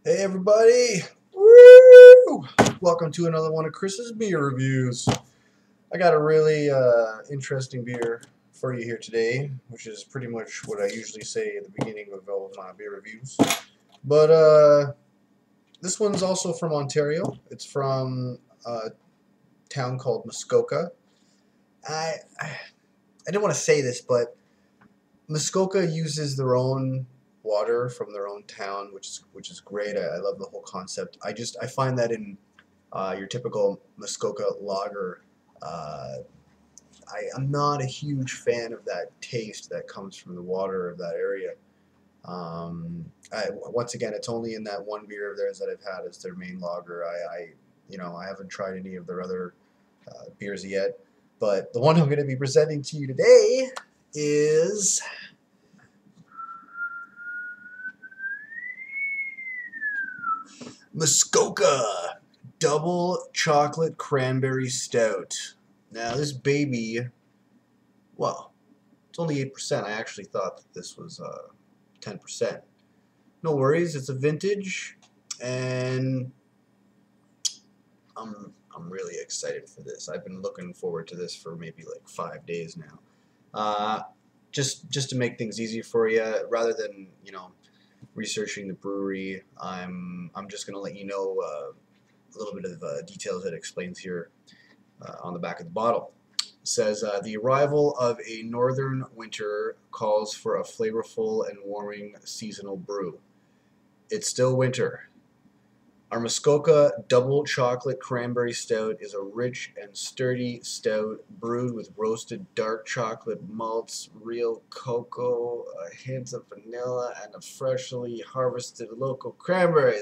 Hey everybody! Woo! Welcome to another one of Chris's beer reviews. I got a really interesting beer for you here today, which is pretty much what I usually say at the beginning of all of my beer reviews. But this one's also from Ontario. It's from a town called Muskoka. I didn't want to say this, but Muskoka uses their own water from their own town, which is great. I love the whole concept. I find that in your typical Muskoka lager, I'm not a huge fan of that taste that comes from the water of that area. Once again, it's only in that one beer of theirs that I've had as their main lager. I haven't tried any of their other beers yet, but the one I'm going to be presenting to you today is Muskoka Double Chocolate Cranberry Stout. Now this baby, well, it's only 8%. I actually thought that this was 10%. No worries, it's a vintage, and I'm really excited for this. I've been looking forward to this for maybe like 5 days now. Just to make things easy for you, rather than researching the brewery, I'm just gonna let you know a little bit of details that it explains here on the back of the bottle. It says the arrival of a northern winter calls for a flavorful and warming seasonal brew. It's still winter. Our Muskoka Double Chocolate Cranberry Stout is a rich and sturdy stout brewed with roasted dark chocolate malts, real cocoa, a hint of vanilla, and a freshly harvested local cranberries.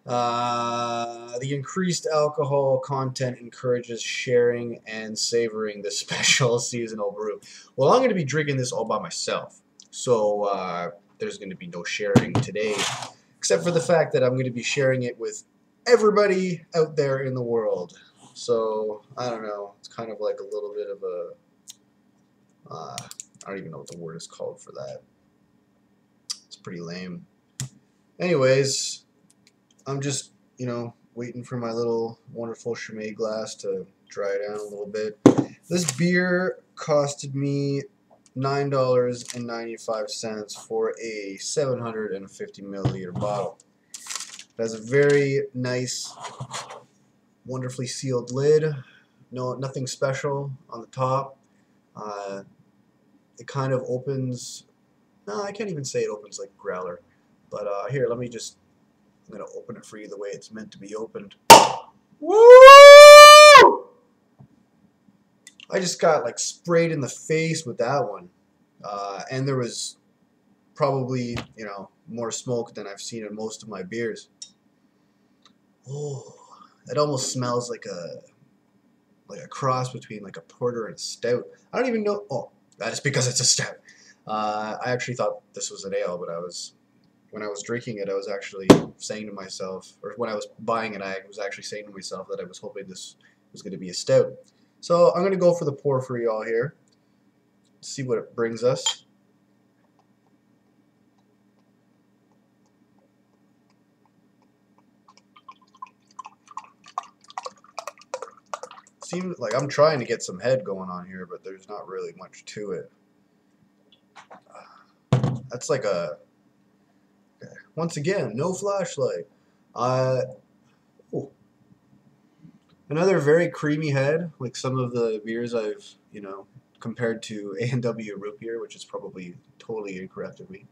The increased alcohol content encourages sharing and savoring the special seasonal brew. Well, I'm going to be drinking this all by myself, so there's going to be no sharing today, except for the fact that I'm going to be sharing it with everybody out there in the world. So, I don't know, it's kind of like a little bit of a, I don't even know what the word is called for that. It's pretty lame. Anyways, I'm just, waiting for my little wonderful Chimay glass to dry down a little bit. This beer costed me $9.95 for a 750 milliliter bottle. It has a very nice, wonderfully sealed lid. No, nothing special on the top. It kind of opens. No, I can't even say it opens like a growler. But here, I'm gonna open it for you the way it's meant to be opened. Woo! I just got like sprayed in the face with that one. And there was probably, more smoke than I've seen in most of my beers. Oh, it almost smells like a cross between like a porter and a stout. I don't even know. Oh, that is because it's a stout. I actually thought this was an ale, but when I was drinking it, I was actually saying to myself, or when I was buying it, I was actually saying to myself that I was hoping this was going to be a stout. So I'm going to go for the pour for y'all here. See what it brings us. Seems like I'm trying to get some head going on here, but there's not really much to it. That's like a... Once again, no flashlight. Another very creamy head, like some of the beers I've, compared to A&W root beer, which is probably totally incorrect of me.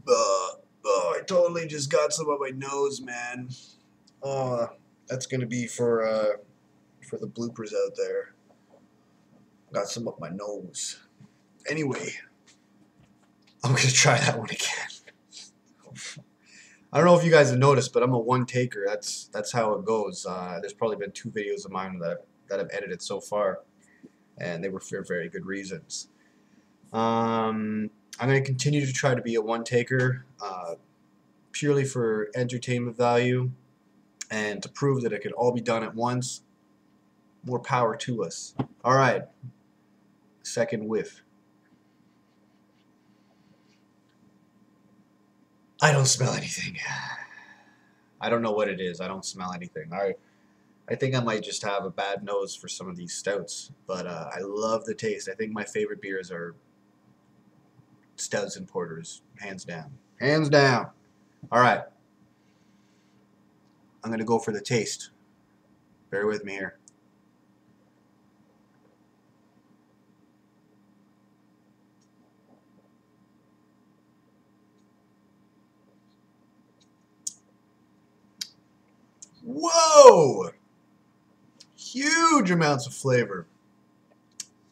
I totally just got some on my nose, man. Oh, that's gonna be for the bloopers out there. Got some up my nose. Anyway, I'm gonna try that one again. I don't know if you guys have noticed, but I'm a one taker. That's how it goes. There's probably been 2 videos of mine that I've edited so far, and they were for very good reasons. I'm going to continue to try to be a one taker, purely for entertainment value, and to prove that it can all be done at once. More power to us. All right, second whiff. I don't smell anything. I don't know what it is. I don't smell anything. I think I might just have a bad nose for some of these stouts, but I love the taste. I think my favorite beers are stouts and porters, hands down. Hands down. All right. I'm going to go for the taste. Bear with me here. Whoa! Huge amounts of flavor.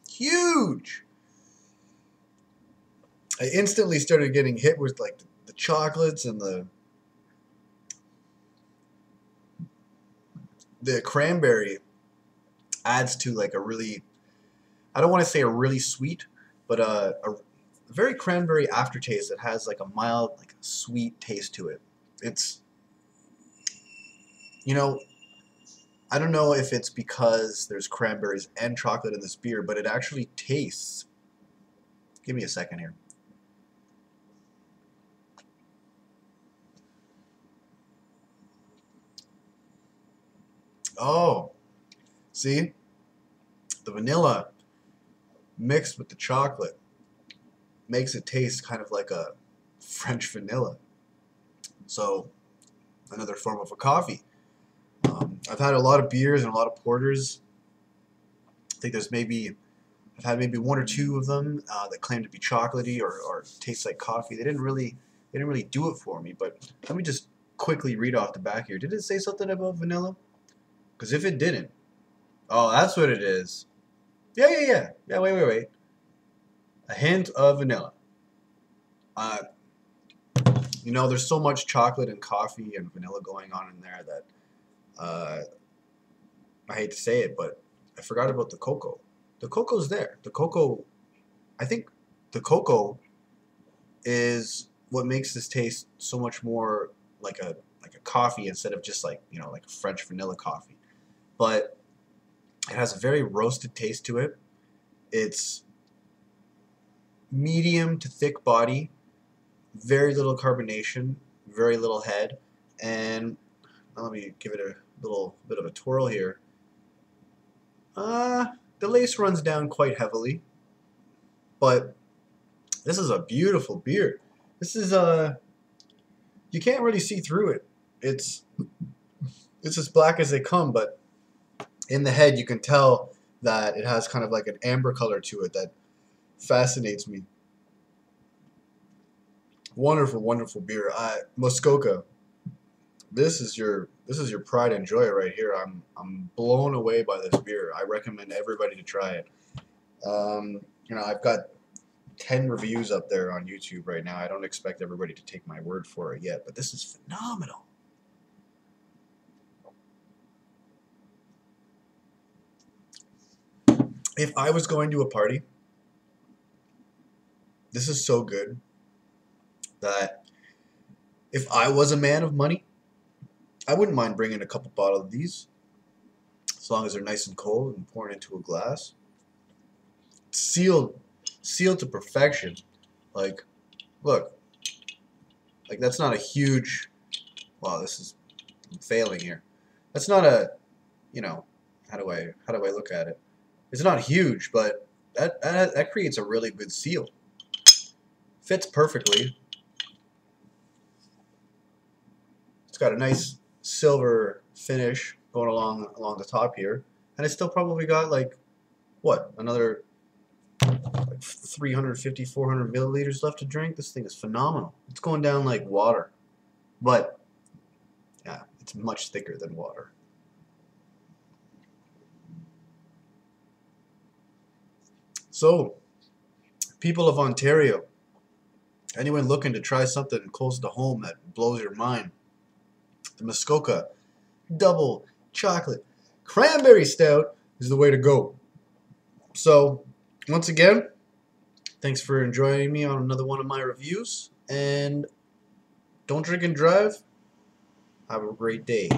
Huge. I instantly started getting hit with like the chocolates and the cranberry adds to like a really, I don't want to say a really sweet, but a very cranberry aftertaste that has like a mild, like sweet taste to it. It's, you know, I don't know if it's because there's cranberries and chocolate in this beer, but it actually tastes. Give me a second here. Oh, see? The vanilla mixed with the chocolate makes it taste kind of like a French vanilla. So, another form of a coffee. I've had a lot of beers and a lot of porters. I think I've had maybe one or two of them that claim to be chocolatey or taste like coffee. They didn't really do it for me. But let me just quickly read off the back here. Did it say something about vanilla? Because if it didn't, oh, that's what it is. Yeah. Wait. A hint of vanilla. There's so much chocolate and coffee and vanilla going on in there that I hate to say it, but I forgot about the cocoa. The cocoa's there. I think the cocoa is what makes this taste so much more like a coffee instead of just like a French vanilla coffee. But it has a very roasted taste to it. It's medium to thick body, very little carbonation, very little head, and let me give it a little bit of a twirl here. The lace runs down quite heavily, but this is a beautiful beer. This is you can't really see through it. It's as black as they come, but in the head you can tell that it has kind of like an amber color to it that fascinates me. Wonderful, wonderful beer. Muskoka. This is your pride and joy right here. I'm blown away by this beer. I recommend everybody to try it. I've got 10 reviews up there on YouTube right now. I don't expect everybody to take my word for it yet, but this is phenomenal. If I was going to a party, this is so good that if I was a man of money, I wouldn't mind bringing a couple bottles of these, as long as they're nice and cold and poured into a glass. Sealed to perfection. Like, look, like that's not a huge. Wow, I'm failing here. That's not a, how do I look at it? It's not huge, but that creates a really good seal. Fits perfectly. It's got a nice silver finish going along the top here, and it's still probably got like another like 350 400 milliliters left to drink. This thing is phenomenal. It's going down like water, but yeah, it's much thicker than water. So, people of Ontario, anyone looking to try something close to home that blows your mind, the Muskoka Double Chocolate Cranberry Stout is the way to go. So, once again, thanks for joining me on another one of my reviews, and don't drink and drive. Have a great day.